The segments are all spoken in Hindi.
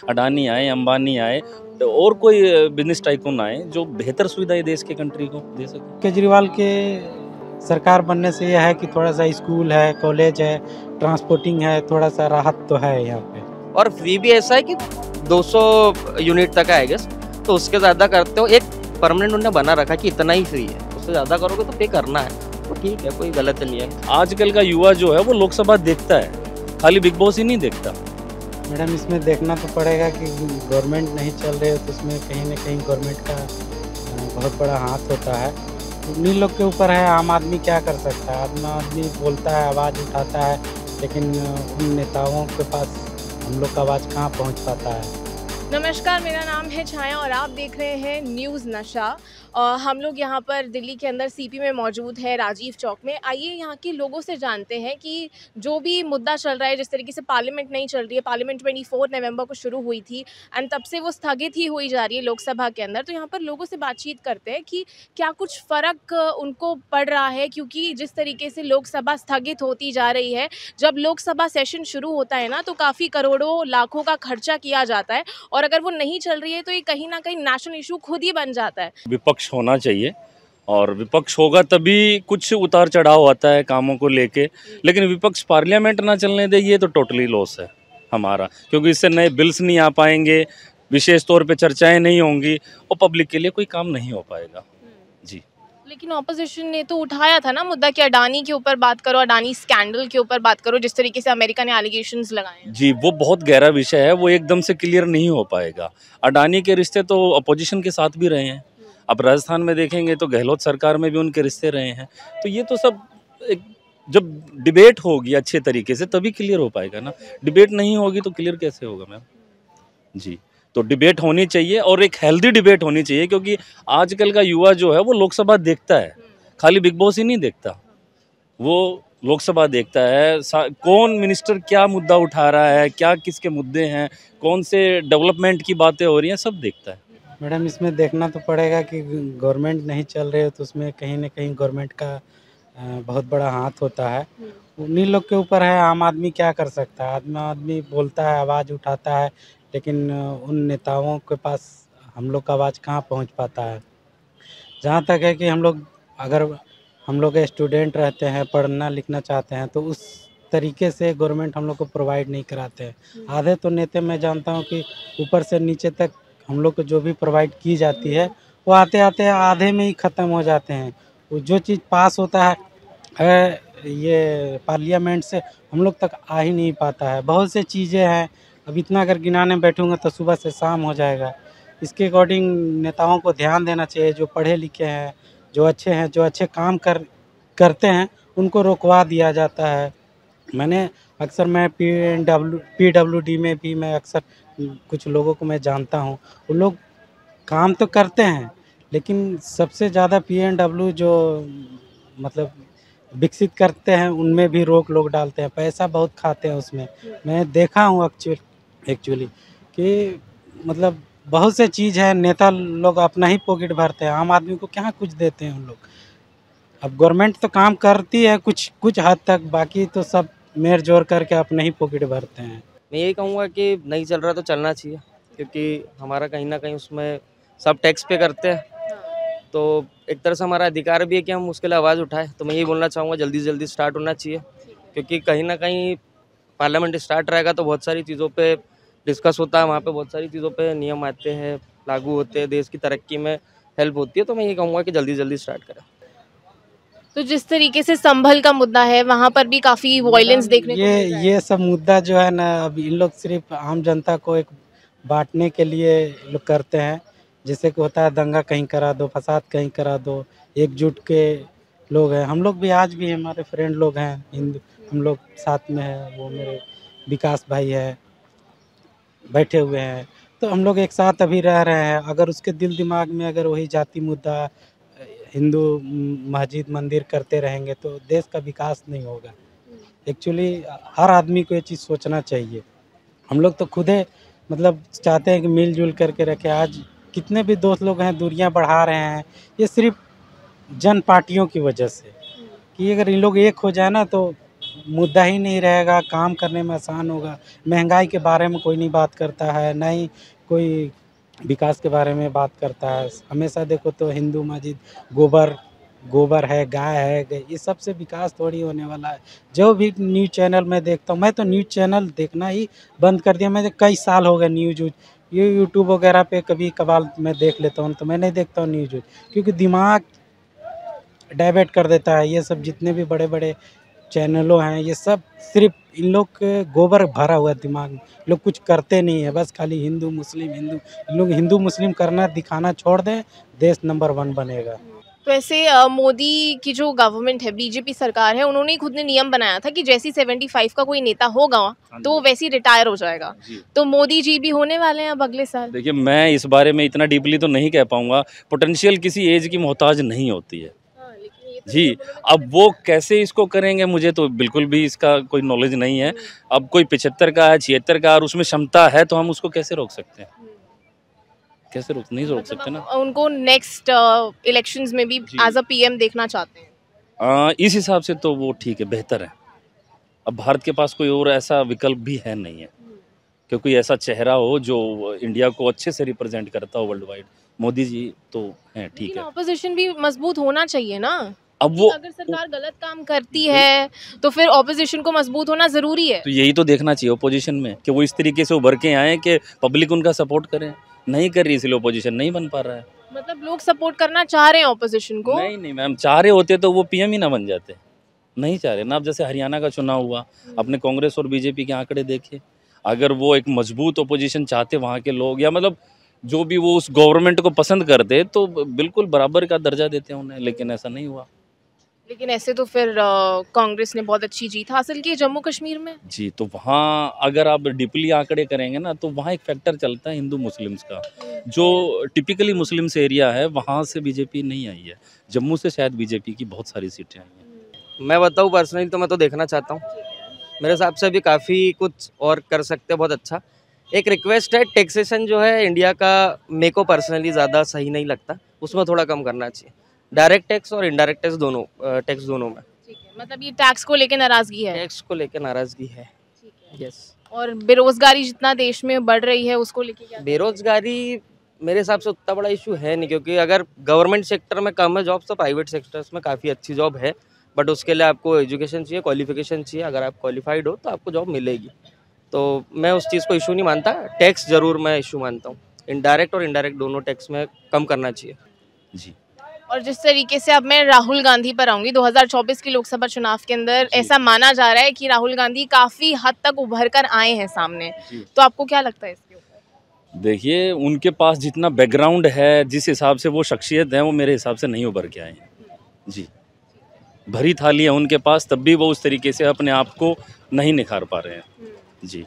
अडानी आए, अंबानी आए, तो और कोई बिजनेस टाइकून आए जो बेहतर सुविधाएं देश के कंट्री को दे सके। केजरीवाल के सरकार बनने से यह है कि थोड़ा सा स्कूल है, कॉलेज है, ट्रांसपोर्टिंग है, थोड़ा सा राहत तो है यहाँ पे। और फ्री भी ऐसा है कि 200 यूनिट तक है आई गेस, तो उसके ज़्यादा करते हो एक परमानेंट उन्होंने बना रखा कि इतना ही फ्री है, उससे ज़्यादा करोगे तो पे करना है, तो ठीक है, कोई गलत नहीं है। आजकल का युवा जो है वो लोकसभा देखता है, खाली बिग बॉस ही नहीं देखता। मैडम इसमें देखना तो पड़ेगा कि गवर्नमेंट नहीं चल रही है तो उसमें कहीं ना कहीं गवर्नमेंट का बहुत बड़ा हाथ होता है। उन्हीं लोग के ऊपर है, आम आदमी क्या कर सकता है। आम आदमी बोलता है, आवाज़ उठाता है, लेकिन उन नेताओं के पास हम लोग का आवाज़ कहाँ पहुँच पाता है। नमस्कार, मेरा नाम है छाया और आप देख रहे हैं न्यूज़ नशा। हम लोग यहाँ पर दिल्ली के अंदर सीपी में मौजूद है, राजीव चौक में। आइए यहाँ के लोगों से जानते हैं कि जो भी मुद्दा चल रहा है, जिस तरीके से पार्लियामेंट नहीं चल रही है, पार्लियामेंट 24 नवंबर को शुरू हुई थी एंड तब से वो स्थगित ही हुई जा रही है लोकसभा के अंदर। तो यहाँ पर लोगों से बातचीत करते हैं कि क्या कुछ फ़र्क उनको पड़ रहा है, क्योंकि जिस तरीके से लोकसभा स्थगित होती जा रही है, जब लोकसभा सेशन शुरू होता है ना, तो काफ़ी करोड़ों लाखों का खर्चा किया जाता है और अगर वो नहीं चल रही है तो ये कहीं ना कहीं नेशनल इशू खुद ही बन जाता है। विपक्ष होना चाहिए और विपक्ष होगा तभी कुछ उतार चढ़ाव आता है कामों को लेके, लेकिन विपक्ष पार्लियामेंट ना चलने दे ये तो टोटली लॉस है हमारा, क्योंकि इससे नए बिल्स नहीं आ पाएंगे, विशेष तौर पे चर्चाएं नहीं होंगी और पब्लिक के लिए कोई काम नहीं हो पाएगा। जी, लेकिन ऑपोजिशन ने तो उठाया था ना मुद्दा कि अडानी के ऊपर बात करो, अडानी स्कैंडल के ऊपर बात करो, जिस तरीके से अमेरिका ने एलिगेशंस लगाए हैं। जी, वो बहुत गहरा विषय है, वो एकदम से क्लियर नहीं हो पाएगा। अडानी के रिश्ते तो अपोजिशन के साथ भी रहे हैं, अब राजस्थान में देखेंगे तो गहलोत सरकार में भी उनके रिश्ते रहे हैं, तो ये तो सब एक जब डिबेट होगी अच्छे तरीके से तभी क्लियर हो पाएगा ना। डिबेट नहीं होगी तो क्लियर कैसे होगा मैम? जी, तो डिबेट होनी चाहिए और एक हेल्दी डिबेट होनी चाहिए, क्योंकि आजकल का युवा जो है वो लोकसभा देखता है, खाली बिग बॉस ही नहीं देखता, वो लोकसभा देखता है। कौन मिनिस्टर क्या मुद्दा उठा रहा है, क्या किसके मुद्दे हैं, कौन से डेवलपमेंट की बातें हो रही हैं, सब देखता है। मैडम इसमें देखना तो पड़ेगा कि गवर्नमेंट नहीं चल रही है तो उसमें कहीं ना कहीं गवर्नमेंट का बहुत बड़ा हाथ होता है। उन्हीं लोग के ऊपर है, आम आदमी क्या कर सकता है। आम आदमी बोलता है, आवाज़ उठाता है, लेकिन उन नेताओं के पास हम लोग का आवाज़ कहाँ पहुँच पाता है। जहाँ तक है कि अगर हम लोग स्टूडेंट रहते हैं, पढ़ना लिखना चाहते हैं, तो उस तरीके से गवर्नमेंट हम लोग को प्रोवाइड नहीं कराते हैं। आधे तो नेता मैं जानता हूँ कि ऊपर से नीचे तक हम लोग को जो भी प्रोवाइड की जाती है वो आते आते आधे में ही ख़त्म हो जाते हैं। वो जो चीज़ पास होता है ये पार्लियामेंट से हम लोग तक आ ही नहीं पाता है। बहुत से चीज़ें हैं, अब इतना अगर गिनाने बैठूँगा तो सुबह से शाम हो जाएगा। इसके अकॉर्डिंग नेताओं को ध्यान देना चाहिए, जो पढ़े लिखे हैं, जो अच्छे काम करते हैं, उनको रोकवा दिया जाता है। मैं पीडब्ल्यूडी में भी मैं अक्सर कुछ लोगों को मैं जानता हूँ, वो लोग काम तो करते हैं, लेकिन सबसे ज़्यादा पीएनडब्ल्यू जो मतलब विकसित करते हैं उनमें भी रोक लोग डालते हैं, पैसा बहुत खाते हैं उसमें। मैं देखा हूँ एक्चुअली कि मतलब बहुत से चीज़ है, नेता लोग अपना ही पॉकेट भरते हैं, आम आदमी को क्या कुछ देते हैं उन लोग। अब गवर्नमेंट तो काम करती है कुछ हद तक, बाकी तो सब मेर जोर करके अपने ही पॉकेट भरते हैं। मैं यही कहूँगा कि नहीं चल रहा तो चलना चाहिए, क्योंकि हमारा कहीं ना कहीं उसमें सब टैक्स पे करते हैं, तो एक तरह से हमारा अधिकार भी है कि हम उसके लिए आवाज़ उठाएं। तो मैं यही बोलना चाहूँगा जल्दी से जल्दी स्टार्ट होना चाहिए, क्योंकि कहीं ना कहीं पार्लियामेंट स्टार्ट रहेगा तो बहुत सारी चीज़ों पे डिस्कस होता है, वहाँ पे बहुत सारी चीज़ों पे नियम आते हैं, लागू होते हैं, देश की तरक्की में हेल्प होती है। तो मैं ये कहूँगा कि जल्दी जल्दी स्टार्ट करें। तो जिस तरीके से संभल का मुद्दा है, वहाँ पर भी काफ़ी वायलेंस देखने को मिल रहा है। ये सब मुद्दा जो है ना, अब इन लोग सिर्फ आम जनता को एक बांटने के लिए लोग करते हैं। जैसे कि होता है दंगा कहीं करा दो, फसाद कहीं करा दो, एकजुट के लोग हैं। हम लोग भी आज भी हमारे फ्रेंड लोग हैं हिंदू, हम लोग साथ में हैं। वो मेरे विकास भाई है, बैठे हुए हैं, तो हम लोग एक साथ अभी रह रहे हैं। अगर उसके दिल दिमाग में अगर वही जाति मुद्दा, हिंदू मस्जिद मंदिर करते रहेंगे तो देश का विकास नहीं होगा। एक्चुअली हर आदमी को ये चीज़ सोचना चाहिए। हम लोग तो खुद ही मतलब चाहते हैं कि मिलजुल करके रखें। आज कितने भी दोस्त लोग हैं दूरियां बढ़ा रहे हैं, ये सिर्फ जन पार्टियों की वजह से। कि अगर इन लोग एक हो जाए ना तो मुद्दा ही नहीं रहेगा, काम करने में आसान होगा। महंगाई के बारे में कोई नहीं बात करता है, ना ही कोई विकास के बारे में बात करता है। हमेशा देखो तो हिंदू मस्जिद, गोबर गोबर है, गाय है, ये सब से विकास थोड़ी होने वाला है। जो भी न्यूज़ चैनल मैं देखता हूँ, मैं तो न्यूज़ चैनल देखना ही बंद कर दिया। मैं कई साल हो गए न्यूज़ ये यूट्यूब वगैरह पे कभी कभार मैं देख लेता हूँ, तो मैं नहीं देखता हूँ न्यूज़, क्योंकि दिमाग डाइवर्ट कर देता है। ये सब जितने भी बड़े बड़े चैनलों हैं, ये सब सिर्फ इन लोग के गोबर भरा हुआ है दिमाग में। लोग कुछ करते नहीं है, बस खाली हिंदू मुस्लिम हिंदू। इन लोग हिंदू मुस्लिम करना दिखाना छोड़ दें, देश नंबर 1 बनेगा। तो ऐसे मोदी की जो गवर्नमेंट है, बीजेपी सरकार है, उन्होंने खुद ने नियम बनाया था कि जैसी 75 का कोई नेता होगा तो वो वैसे ही रिटायर हो जाएगा। तो मोदी जी भी होने वाले हैं अब अगले साल। देखिए, मैं इस बारे में इतना डीपली तो नहीं कह पाऊंगा। पोटेंशियल किसी एज की मोहताज नहीं होती है जी। अब वो कैसे इसको करेंगे, मुझे तो बिल्कुल भी इसका कोई नॉलेज नहीं है। अब कोई 75 का है, 76 का, और उसमें क्षमता है, तो हम उसको कैसे रोक सकते हैं? कैसे नहीं रोक सकते ना। उनको नेक्स्ट इलेक्शंस में भी एज अ पीएम देखना चाहते हैं। इस हिसाब से तो वो ठीक है, बेहतर है। अब भारत के पास कोई और ऐसा विकल्प भी है नहीं है, क्योंकि ऐसा चेहरा हो जो इंडिया को अच्छे से रिप्रेजेंट करता हो वर्ल्ड वाइड। मोदी जी तो हैं, ठीक है। ऑपोजिशन भी मजबूत होना चाहिए ना। अब वो अगर सरकार गलत काम करती है तो फिर ऑपोजिशन को मजबूत होना जरूरी है। तो यही तो देखना चाहिए ओपोजिशन में, कि वो इस तरीके से उभर के आए कि पब्लिक उनका सपोर्ट करे। नहीं कर रही, इसलिए ओपोजिशन नहीं बन पा रहा है। मतलब लोग सपोर्ट करना चाह रहे हैं ऑपोजिशन को। नहीं मैम, चाह रहे होते तो वो पीएम ही ना बन जाते। नहीं चाह रहे ना। अब जैसे हरियाणा का चुनाव हुआ, अपने कांग्रेस और बीजेपी के आंकड़े देखे। अगर वो एक मजबूत ओपोजिशन चाहते वहाँ के लोग, या मतलब जो भी वो उस गवर्नमेंट को पसंद करते, तो बिल्कुल बराबर का दर्जा देते हैं उन्हें, लेकिन ऐसा नहीं हुआ। लेकिन ऐसे तो फिर कांग्रेस ने बहुत अच्छी जीत हासिल की जम्मू कश्मीर में जी। तो वहाँ अगर आप डीपली आंकड़े करेंगे ना, तो वहाँ एक फैक्टर चलता है हिंदू मुस्लिम्स का। जो टिपिकली मुस्लिम्स एरिया है, वहाँ से बीजेपी नहीं आई है। जम्मू से शायद बीजेपी की बहुत सारी सीटें आई हैं। मैं बताऊँ पर्सनली तो मैं तो देखना चाहता हूँ। मेरे हिसाब से अभी काफ़ी कुछ और कर सकते हैं, बहुत अच्छा। एक रिक्वेस्ट है, टैक्सेशन जो है इंडिया का, मेरे को पर्सनली ज़्यादा सही नहीं लगता, उसमें थोड़ा कम करना चाहिए। डायरेक्ट टैक्स और इनडायरेक्ट टैक्स दोनों, टैक्स दोनों में। ठीक है, मतलब ये टैक्स को लेकर नाराजगी है। टैक्स को लेकर नाराजगी है। यस। और बेरोजगारी जितना देश में बढ़ रही है, उसको लेके क्या? बेरोजगारी मेरे हिसाब से उतना बड़ा इशू है नहीं, क्योंकि अगर गवर्नमेंट सेक्टर में कम है जॉब्स, तो प्राइवेट सेक्टर्स में काफ़ी अच्छी जॉब है। बट उसके लिए आपको एजुकेशन चाहिए, क्वालिफिकेशन चाहिए। अगर आप क्वालिफाइड हो तो आपको जॉब मिलेगी। तो मैं उस चीज़ को इशू नहीं मानता। टैक्स ज़रूर मैं इशू मानता हूँ। इनडायरेक्ट और इनडायरेक्ट दोनों टैक्स में कम करना चाहिए जी। और जिस तरीके से अब मैं राहुल गांधी पर आऊंगी, 2024 के लोकसभा चुनाव के अंदर ऐसा माना जा रहा है कि राहुल गांधी काफी हद तक उभर कर आए हैं सामने। तो आपको क्या लगता है इसके ऊपर? देखिए, उनके पास जितना बैकग्राउंड है, जिस हिसाब से वो शख्सियत है, वो मेरे हिसाब से नहीं उभर के आए हैं जी। भरी थाली है उनके पास, तब भी वो उस तरीके से अपने आप को नहीं निखार पा रहे हैं जी।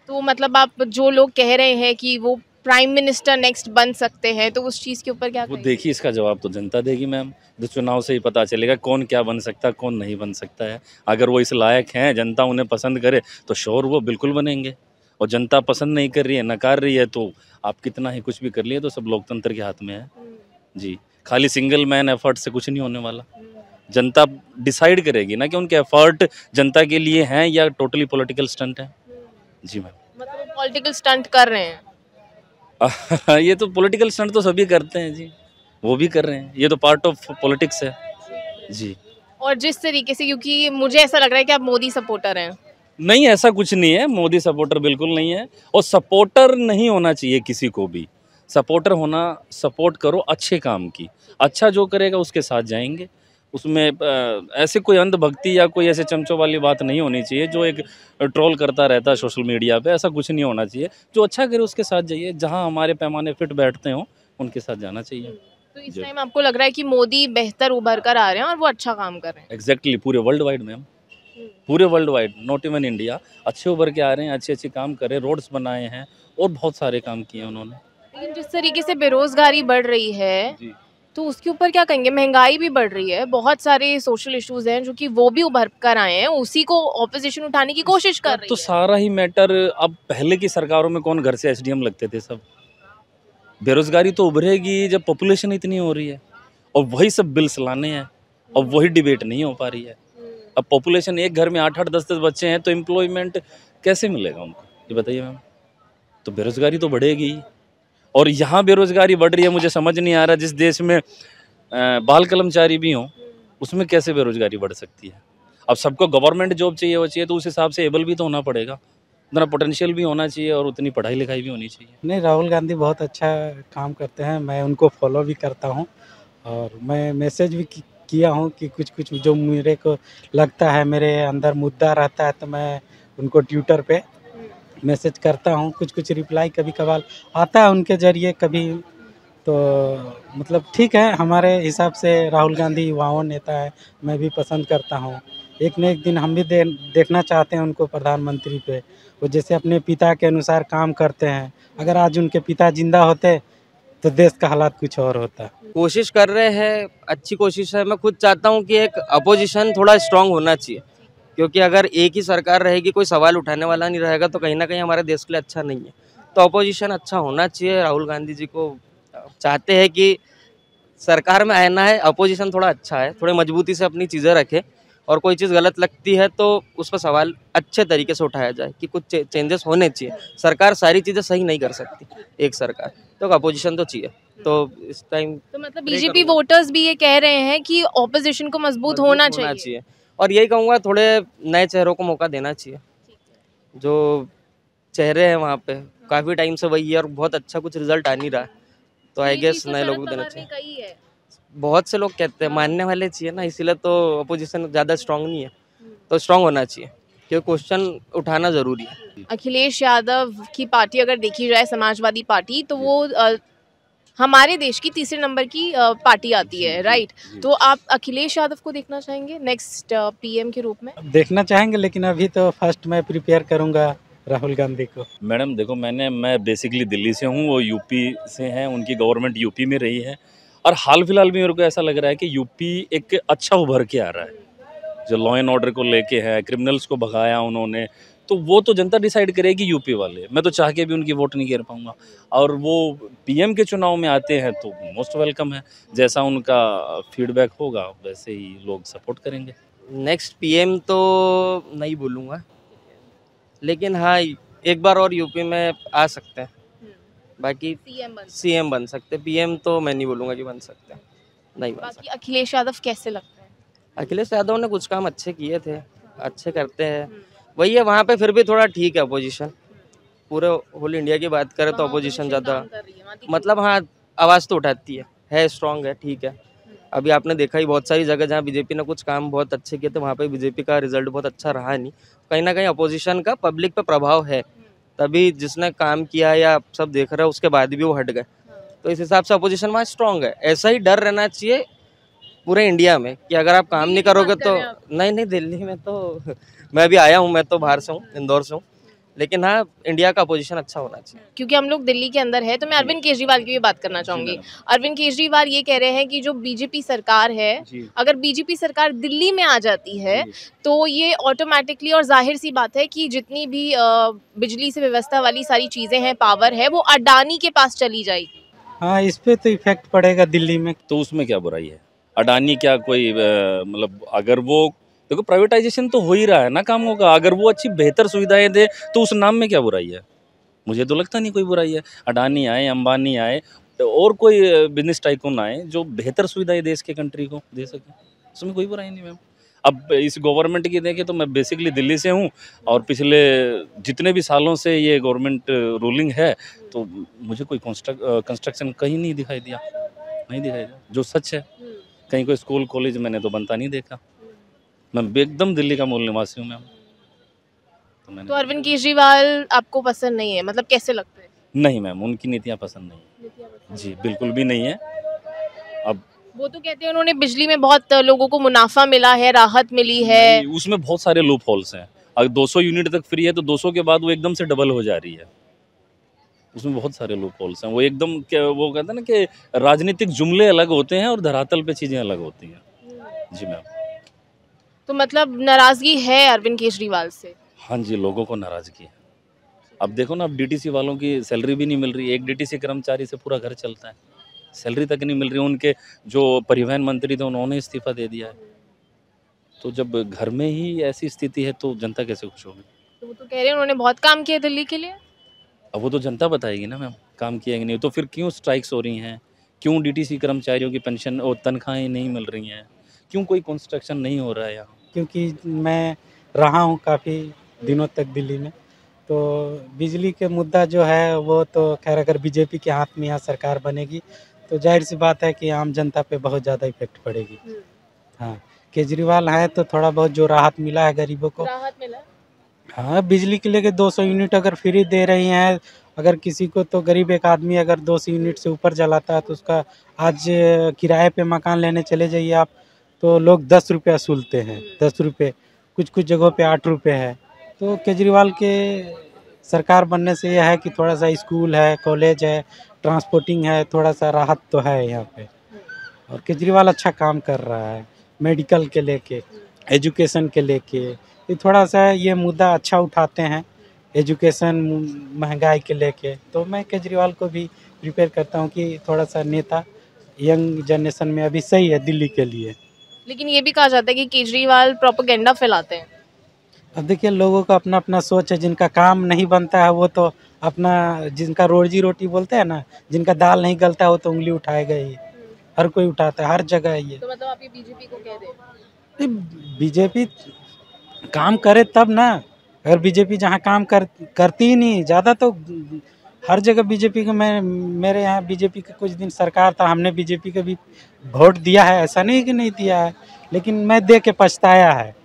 तो मतलब आप, जो लोग कह रहे हैं कि वो प्राइम मिनिस्टर नेक्स्ट बन सकते हैं, तो उस चीज़ के ऊपर क्या वो कहेंगे? देखिए, इसका जवाब तो जनता देगी मैम। जो चुनाव से ही पता चलेगा कौन क्या बन सकता है, कौन नहीं बन सकता है। अगर वो इस लायक हैं, जनता उन्हें पसंद करे, तो श्योर वो बिल्कुल बनेंगे। और जनता पसंद नहीं कर रही है, नकार रही है, तो आप कितना ही कुछ भी कर लिए, तो सब लोकतंत्र के हाथ में है जी। खाली सिंगल मैन एफर्ट से कुछ नहीं होने वाला। जनता डिसाइड करेगी ना कि उनके एफर्ट जनता के लिए हैं या टोटली पॉलिटिकल स्टंट है जी मैम। मतलब पॉलिटिकल स्टंट कर रहे हैं। ये तो पॉलिटिकल स्टंट तो सभी करते हैं जी, वो भी कर रहे हैं। ये तो पार्ट ऑफ पॉलिटिक्स है जी। और जिस तरीके से, क्योंकि मुझे ऐसा लग रहा है कि आप मोदी सपोर्टर हैं। नहीं, ऐसा कुछ नहीं है। मोदी सपोर्टर बिल्कुल नहीं है, और सपोर्टर नहीं होना चाहिए किसी को भी। सपोर्टर होना, सपोर्ट करो अच्छे काम की। अच्छा जो करेगा उसके साथ जाएंगे। उसमें ऐसे कोई अंधभक्ति या कोई ऐसे चमचों वाली बात नहीं होनी चाहिए, जो एक ट्रोल करता रहता है सोशल मीडिया पे। ऐसा कुछ नहीं होना चाहिए। जो अच्छा करे उसके साथ जाइए, जहाँ हमारे पैमाने फिट बैठते हों उनके साथ जाना चाहिए। तो इस टाइम आपको लग रहा है कि मोदी बेहतर उभर कर आ रहे हैं और वो अच्छा काम कर रहे हैं? एग्जैक्टली, पूरे वर्ल्ड वाइड मैम, पूरे world wide, not even India, अच्छे उभर के आ रहे हैं, अच्छे अच्छे काम कर रहे हैं। रोड्स बनाए हैं और बहुत सारे काम किए हैं उन्होंने। लेकिन जिस तरीके से बेरोजगारी बढ़ रही है, तो उसके ऊपर क्या कहेंगे? महंगाई भी बढ़ रही है, बहुत सारे सोशल इश्यूज हैं जो कि वो भी उभर कर आए हैं, उसी को ऑपोजिशन उठाने की कोशिश कर रही तो है। सारा ही मैटर, अब पहले की सरकारों में कौन घर से एसडीएम लगते थे? सब बेरोजगारी तो उभरेगी जब पॉपुलेशन इतनी हो रही है, और वही सब बिल्स लाने हैं, और वही डिबेट नहीं हो पा रही है। अब पॉपुलेशन एक घर में 8-8 10-10 बच्चे हैं तो एम्प्लॉयमेंट कैसे मिलेगा उनको, ये बताइए मैम। तो बेरोजगारी तो बढ़ेगी ही। और यहाँ बेरोजगारी बढ़ रही है, मुझे समझ नहीं आ रहा जिस देश में बाल कर्मचारी भी हों उसमें कैसे बेरोजगारी बढ़ सकती है। अब सबको गवर्नमेंट जॉब चाहिए, वो चाहिए तो उस हिसाब से एबल भी तो होना पड़ेगा, उतना पोटेंशियल भी होना चाहिए और उतनी पढ़ाई लिखाई भी होनी चाहिए। नहीं, राहुल गांधी बहुत अच्छा काम करते हैं, मैं उनको फॉलो भी करता हूँ और मैं मैसेज भी किया हूँ कि कुछ कुछ जो मेरे को लगता है, मेरे अंदर मुद्दा रहता है तो मैं उनको ट्विटर पे मैसेज करता हूँ। कुछ कुछ रिप्लाई कभी कभार आता है उनके ज़रिए कभी, तो मतलब ठीक है, हमारे हिसाब से राहुल गांधी युवाओं नेता है, मैं भी पसंद करता हूँ। एक न एक दिन हम भी देखना चाहते हैं उनको प्रधानमंत्री पे, वो जैसे अपने पिता के अनुसार काम करते हैं। अगर आज उनके पिता जिंदा होते तो देश का हालात कुछ और होता। कोशिश कर रहे हैं, अच्छी कोशिश है। मैं खुद चाहता हूँ कि एक अपोजिशन थोड़ा स्ट्रांग होना चाहिए, क्योंकि अगर एक ही सरकार रहेगी, कोई सवाल उठाने वाला नहीं रहेगा तो कहीं ना कहीं हमारे देश के लिए अच्छा नहीं है। तो अपोजिशन अच्छा होना चाहिए। राहुल गांधी जी को चाहते हैं कि सरकार में आना है, अपोजिशन थोड़ा अच्छा है, थोड़े मजबूती से अपनी चीज़ें रखे और कोई चीज़ गलत लगती है तो उस पर सवाल अच्छे तरीके से उठाया जाए कि कुछ चेंजेस होने चाहिए। सरकार सारी चीज़ें सही नहीं कर सकती, एक सरकार, तो अपोजिशन तो चाहिए। तो इस टाइम तो मतलब बीजेपी वोटर्स भी ये कह रहे हैं कि ऑपोजिशन को मजबूत होना चाहिए। और यही कहूँगा, थोड़े नए चेहरों को मौका देना चाहिए। जो चेहरे हैं वहाँ पे काफ़ी टाइम से वही है और बहुत अच्छा कुछ रिजल्ट आ नहीं रहा है, तो आई गेस नए लोगों को देना चाहिए। बहुत से लोग कहते हैं, मानने वाले चाहिए ना, इसीलिए तो अपोजिशन ज़्यादा स्ट्रांग नहीं है, तो स्ट्रांग होना चाहिए क्योंकि क्वेश्चन उठाना ज़रूरी है। अखिलेश यादव की पार्टी अगर देखी जाए, समाजवादी पार्टी, तो वो हमारे देश की तीसरे नंबर की पार्टी आती है, राइट? तो आप अखिलेश यादव को देखना चाहेंगे नेक्स्ट पीएम के रूप में? देखना चाहेंगे, लेकिन अभी तो फर्स्ट मैं प्रिपेयर करूँगा राहुल गांधी को। मैडम देखो, मैं बेसिकली दिल्ली से हूँ, वो यूपी से हैं, उनकी गवर्नमेंट यूपी में रही है और हाल फिलहाल में मेरे को ऐसा लग रहा है कि यूपी एक अच्छा उभर के आ रहा है। जो लॉ एंड ऑर्डर को लेके है, क्रिमिनल्स को भगाया उन्होंने, तो वो तो जनता डिसाइड करेगी यूपी वाले। मैं तो चाह के भी उनकी वोट नहीं कर पाऊंगा। और वो पीएम के चुनाव में आते हैं तो मोस्ट वेलकम है, जैसा उनका फीडबैक होगा वैसे ही लोग सपोर्ट करेंगे। नेक्स्ट पीएम तो नहीं बोलूँगा, लेकिन हाँ एक बार और यूपी में आ सकते हैं। बाकी सीएम बन सकते, पीएम तो मैं नहीं बोलूँगा कि बन सकते हैं, नहीं बन सकते। बाकी अखिलेश यादव कैसे लगते हैं? अखिलेश यादव ने कुछ काम अच्छे किए थे, अच्छे करते हैं, वही है। वहाँ पे फिर भी थोड़ा ठीक है अपोजिशन। पूरे होल इंडिया की बात करें तो अपोजिशन ज़्यादा, मतलब हाँ आवाज़ तो उठाती है स्ट्रांग है, ठीक है। अभी आपने देखा ही बहुत सारी जगह जहाँ बीजेपी ने कुछ काम बहुत अच्छे किए थे, वहाँ पे बीजेपी का रिजल्ट बहुत अच्छा रहा नहीं। कहीं ना कहीं अपोजिशन का पब्लिक पे प्रभाव है, तभी जिसने काम किया या सब देख रहे हैं उसके बाद भी वो हट गए। तो इस हिसाब से अपोजिशन वहाँ स्ट्रांग है। ऐसा ही डर रहना चाहिए पूरे इंडिया में कि अगर आप काम नहीं करोगे तो नहीं दिल्ली में तो मैं भी आया हूँ, मैं तो बाहर से हूँ, इंदौर से हूँ, लेकिन हाँ इंडिया का अपोजिशन अच्छा होना चाहिए। क्योंकि हम लोग दिल्ली के अंदर है तो मैं अरविंद केजरीवाल की भी बात करना चाहूंगी। अरविंद केजरीवाल ये कह रहे हैं कि जो बीजेपी सरकार है, अगर बीजेपी सरकार दिल्ली में आ जाती है तो ये ऑटोमेटिकली और जाहिर सी बात है कि जितनी भी बिजली से व्यवस्था वाली सारी चीजें हैं, पावर है, वो अडानी के पास चली जाएगी। हाँ, इस पे तो इफेक्ट पड़ेगा दिल्ली में। तो उसमें क्या बुराई है? अडानी क्या कोई मतलब, अगर वो देखो प्राइवेटाइजेशन तो हो ही रहा है ना कामों का, अगर वो अच्छी बेहतर सुविधाएं दे तो उस नाम में क्या बुराई है? मुझे तो लगता नहीं कोई बुराई है। अडानी आए, अंबानी आए और कोई बिजनेस टाइकून आए जो बेहतर सुविधाएं देश के कंट्री को दे सके, उसमें कोई बुराई नहीं मैम। अब इस गवर्नमेंट की देखें तो मैं बेसिकली दिल्ली से हूँ और पिछले जितने भी सालों से ये गवर्नमेंट रूलिंग है तो मुझे कोई कंस्ट्रक्शन कहीं नहीं दिखाई दिया, नहीं दिखाई दिया, जो सच है। कहीं कोई स्कूल कॉलेज मैंने तो बनता नहीं देखा। मैं एकदम दिल्ली का मूल निवासी हूँ मैम। तो अरविंद केजरीवाल आपको पसंद नहीं है, मतलब कैसे लगते हैं? नहीं मैम, उनकी नीतियाँ पसंद नहीं है जी, बिल्कुल भी नहीं है। अब वो तो कहते हैं उन्होंने बिजली में बहुत लोगों को मुनाफा मिला है, राहत मिली है, उसमें बहुत सारे लूप होल्स हैं। अगर 200 यूनिट तक फ्री है तो 200 के बाद वो एकदम से डबल हो जा रही है। उसमें बहुत सारे लूप होल्स हैं। वो एकदम वो कहते हैं ना कि राजनीतिक जुमले अलग होते हैं और धरातल पे चीज़ें अलग होती हैं जी मैम। तो मतलब नाराजगी है अरविंद केजरीवाल से? हाँ जी, लोगों को नाराजगी है। अब देखो ना, अब डीटीसी वालों की सैलरी भी नहीं मिल रही। एक डीटीसी कर्मचारी से पूरा घर चलता है, सैलरी तक नहीं मिल रही। उनके जो परिवहन मंत्री थे उन्होंने इस्तीफा दे दिया है। तो जब घर में ही ऐसी स्थिति है तो जनता कैसे खुश होगी? तो वो तो कह रहे हैं उन्होंने बहुत काम किया दिल्ली के लिए। अब वो तो जनता बताएगी ना मैम, काम किया कि नहीं। तो फिर क्यों स्ट्राइक्स हो रही हैं? क्यों डीटीसी कर्मचारियों की पेंशन और तनख्वाहें नहीं मिल रही हैं? क्यों कोई कंस्ट्रक्शन नहीं हो रहा है यहाँ? क्योंकि मैं रहा हूँ काफ़ी दिनों तक दिल्ली में, तो बिजली के मुद्दा जो है वो तो खैर अगर बीजेपी के हाथ में यहाँ सरकार बनेगी तो जाहिर सी बात है कि आम जनता पे बहुत ज़्यादा इफेक्ट पड़ेगी। हाँ, केजरीवाल है तो थोड़ा बहुत जो राहत मिला है गरीबों को। राहत मिला। हाँ, बिजली के लेके 200 यूनिट अगर फ्री दे रही हैं, अगर किसी को तो गरीब एक आदमी अगर 200 यूनिट से ऊपर जलाता है तो उसका आज किराए पे मकान लेने चले जाइए आप, तो लोग 10 रुपये वसूलते हैं, 10 रुपये, कुछ जगहों पे 8 रुपये है। तो केजरीवाल के सरकार बनने से यह है कि थोड़ा सा स्कूल है, कॉलेज है, ट्रांसपोर्टिंग है, थोड़ा सा राहत तो है यहाँ पे। और केजरीवाल अच्छा काम कर रहा है मेडिकल के लेके, एजुकेशन के लेके। ये थोड़ा सा ये मुद्दा अच्छा उठाते हैं एजुकेशन महंगाई के लेके, तो मैं केजरीवाल को भी प्रिपेयर करता हूँ कि थोड़ा सा नेता यंग जनरेशन में अभी सही है दिल्ली के लिए। लेकिन ये भी कहा जाता है कि केजरीवाल प्रोपेगेंडा फैलाते हैं। अब देखिए लोगों का अपना अपना सोच है, जिनका काम नहीं बनता है वो तो अपना, जिनका रोजी रोटी बोलते हैं ना, जिनका दाल नहीं गलता है वो तो उंगली उठाएगा ही। हर कोई उठाता है, हर जगह है ये। तो मतलब आप ये बीजेपी को कह दें। बीजेपी काम करे तब ना, अगर बीजेपी जहाँ काम करती ही नहीं ज़्यादा, तो हर जगह बीजेपी को, मैं मेरे यहाँ बीजेपी का कुछ दिन सरकार था, हमने बीजेपी को भी वोट दिया है, ऐसा नहीं कि नहीं दिया है, लेकिन मैं दे के पछताया है।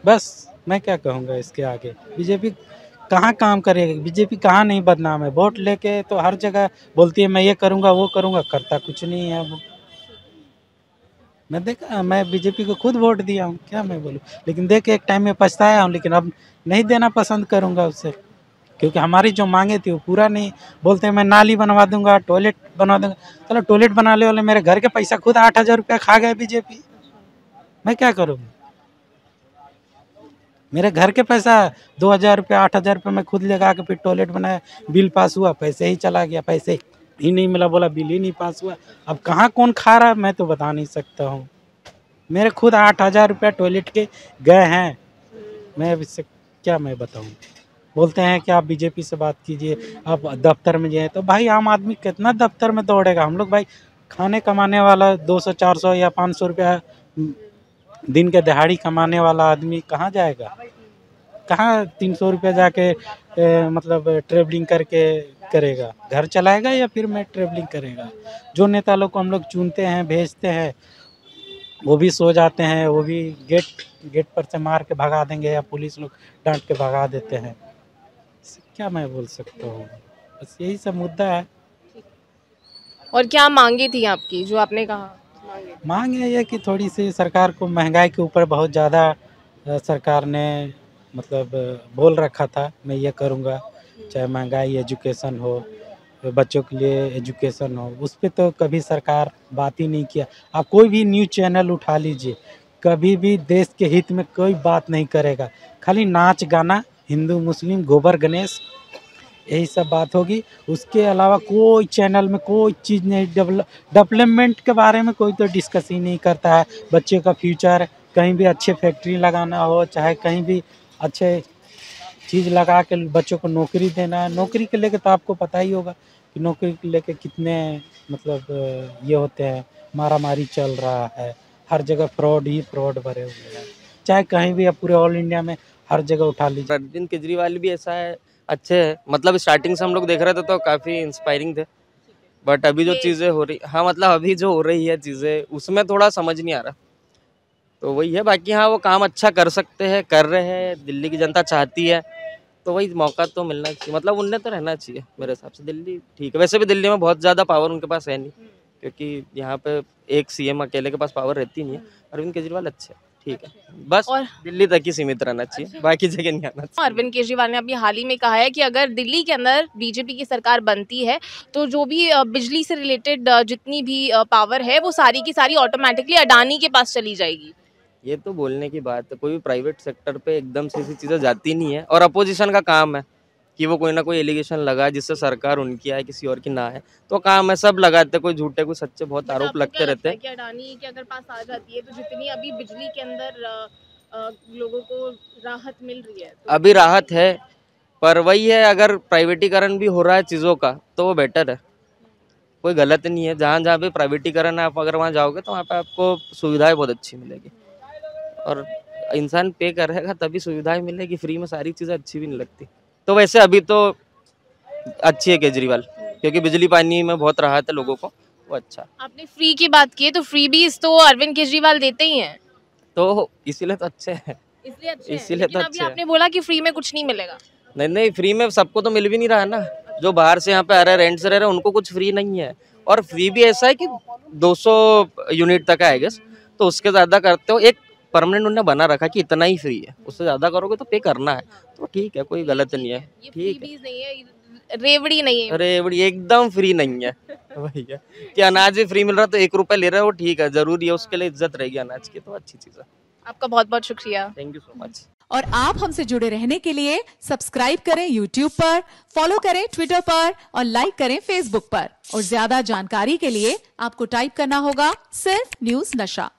बस मैं क्या कहूँगा इसके आगे। बीजेपी कहाँ काम करेगी, बीजेपी कहाँ नहीं बदनाम है। वोट लेके तो हर जगह बोलती है मैं ये करूँगा वो करूँगा, करता कुछ नहीं है वो। मैं देखा, मैं बीजेपी को खुद वोट दिया हूँ, क्या मैं बोलूँ, लेकिन देख के एक टाइम में पछताया हूँ, लेकिन अब नहीं देना पसंद करूँगा उससे, क्योंकि हमारी जो मांगे थी वो पूरा नहीं। बोलते हैं मैं नाली बनवा दूंगा, टॉयलेट बनवा दूंगा। चलो टॉयलेट बनाने वाले मेरे घर के पैसा खुद 8,000 रुपया खा गए बीजेपी, मैं क्या करूँ। मेरे घर के पैसा 2,000 रुपया 8,000 रुपया मैं खुद लगा के फिर टॉयलेट बनाया, बिल पास हुआ, पैसे ही चला गया, पैसे ही नहीं मिला, बोला बिल ही नहीं पास हुआ। अब कहाँ कौन खा रहा है मैं तो बता नहीं सकता हूँ। मेरे खुद 8,000 रुपया टॉयलेट के गए हैं, मैं अब इससे क्या मैं बताऊँ। बोलते हैं कि आप बीजेपी से बात कीजिए, आप दफ्तर में जाए, तो भाई आम आदमी कितना दफ्तर में दौड़ेगा। हम लोग भाई खाने कमाने वाला 200 400 या 500 रुपया दिन के दिहाड़ी कमाने वाला आदमी कहाँ जाएगा, कहाँ 300 रुपया जाके मतलब ट्रेवलिंग करके करेगा, घर चलाएगा या फिर मैं ट्रेवलिंग करेगा। जो नेता लोग को हम लोग चुनते हैं, भेजते हैं, वो भी सो जाते हैं, वो भी गेट पर से मार के भगा देंगे या पुलिस लोग डांट के भगा देते हैं। क्या मैं बोल सकता हूँ, बस यही सब मुद्दा है। और क्या मांगे थी आपकी जो आपने कहा मांग है ये कि थोड़ी सी सरकार को महंगाई के ऊपर बहुत ज़्यादा सरकार ने मतलब बोल रखा था मैं ये करूँगा, चाहे महंगाई, एजुकेशन हो, बच्चों के लिए एजुकेशन हो, उस पर तो कभी सरकार बात ही नहीं किया। आप कोई भी न्यूज़ चैनल उठा लीजिए, कभी भी देश के हित में कोई बात नहीं करेगा, खाली नाच गाना, हिंदू मुस्लिम, गोबर गणेश, यही सब बात होगी। उसके अलावा कोई चैनल में कोई चीज़ नहीं, डेवलपमेंट के बारे में कोई तो डिस्कस ही नहीं करता है। बच्चे का फ्यूचर, कहीं भी अच्छे फैक्ट्री लगाना हो, चाहे कहीं भी अच्छे चीज़ लगा के बच्चों को नौकरी देना है। नौकरी के लेके तो आपको पता ही होगा कि नौकरी के लेके कितने मतलब ये होते हैं, मारामारी चल रहा है, हर जगह फ्रॉड ही फ्रॉड भरे हुए हैं, चाहे कहीं भी, पूरे ऑल इंडिया में हर जगह उठा लीजिए। अरविंद केजरीवाल भी ऐसा है, अच्छे है, मतलब स्टार्टिंग से हम लोग देख रहे थे तो काफ़ी इंस्पायरिंग थे, बट अभी जो चीज़ें हो रही, हाँ मतलब अभी जो हो रही है चीज़ें, उसमें थोड़ा समझ नहीं आ रहा, तो वही है। बाकी हाँ वो काम अच्छा कर सकते हैं, कर रहे हैं, दिल्ली की जनता चाहती है, तो वही मौका तो मिलना चाहिए, मतलब उनने तो रहना चाहिए मेरे हिसाब से। दिल्ली ठीक है, वैसे भी दिल्ली में बहुत ज़्यादा पावर उनके पास है नहीं, क्योंकि यहाँ पे एक सीएम अकेले के पास पावर रहती नहीं है। अरविंद केजरीवाल अच्छे है, ठीक है, बस और दिल्ली तक ही सीमित रहना चाहिए, बाकी जगह नहीं आना चाहिए। अरविंद केजरीवाल ने अभी हाल ही में कहा है कि अगर दिल्ली के अंदर बीजेपी की सरकार बनती है तो जो भी बिजली से रिलेटेड जितनी भी पावर है वो सारी की सारी ऑटोमेटिकली अडानी के पास चली जाएगी। ये तो बोलने की बात है, कोई भी प्राइवेट सेक्टर पे एकदम से ऐसी चीज़ें जाती नहीं है, और अपोजिशन का काम है कि वो कोई ना कोई एलिगेशन लगा जिससे सरकार उनकी आए किसी और की ना है। तो काम है सब लगाते, कोई झूठे कोई सच्चे बहुत आरोप आपको लगते क्या रहते लगता है हैं। कि अडानी के अगर पास आ जाती है तो जितनी अभी बिजली के अंदर लोगों को राहत मिल रही है तो अभी राहत है, पर वही है, अगर प्राइवेटीकरण भी हो रहा है चीज़ों का तो वो बेटर है, कोई गलत नहीं है। जहाँ जहाँ पे प्राइवेटीकरण है, आप अगर वहाँ जाओगे तो वहाँ पे आपको सुविधाएं बहुत अच्छी मिलेगी, और इंसान पे करेगा तभी सुविधाएं मिलेगी। फ्री में सारी चीज़ें अच्छी भी नहीं लगती। तो वैसे अभी तो अच्छी है केजरीवाल, क्योंकि बिजली पानी में बहुत राहत है लोगों को, वो अच्छा। आपने फ्री की बात की है तो फ्री भी तो अरविंद केजरीवाल देते ही हैं, तो इसीलिए तो अच्छे हैं। इसलिए अच्छे हैं। इसीलिए लेकिन तो अभी अच्छे हैं। आपने बोला कि फ्री में कुछ नहीं मिलेगा। नहीं नहीं, फ्री में सबको तो मिल भी नहीं रहा है ना। जो बाहर से यहाँ पे आ रहे हैं, रेंट से रह रहे हैं, उनको कुछ फ्री नहीं है। और फ्री भी ऐसा है कि 200 यूनिट तक है आई गेस, तो उसके ज़्यादा करते हो एक परमानेंट उन्होंने बना रखा कि इतना ही फ्री है, उससे ज़्यादा करोगे तो पे करना है। तो ठीक है, कोई गलत नहीं है, ये ठीक है। फ्रीबीज नहीं है, रेवड़ी नहीं है। अरे बड़ी एकदम फ्री नहीं है भैया, कि अनाज भी फ्री मिल रहा तो 1 रुपए ले रहे हो, ठीक है, जरूरी है, उसके लिए इज्जत रहेगी अनाज की, तो अच्छी चीज़ है। आपका बहुत बहुत शुक्रिया। Thank you so much. और आप हमसे जुड़े रहने के लिए सब्सक्राइब करें YouTube पर, फॉलो करें Twitter पर और लाइक करें Facebook पर। और ज्यादा जानकारी के लिए आपको टाइप करना होगा सिर्फ न्यूज़ नशा।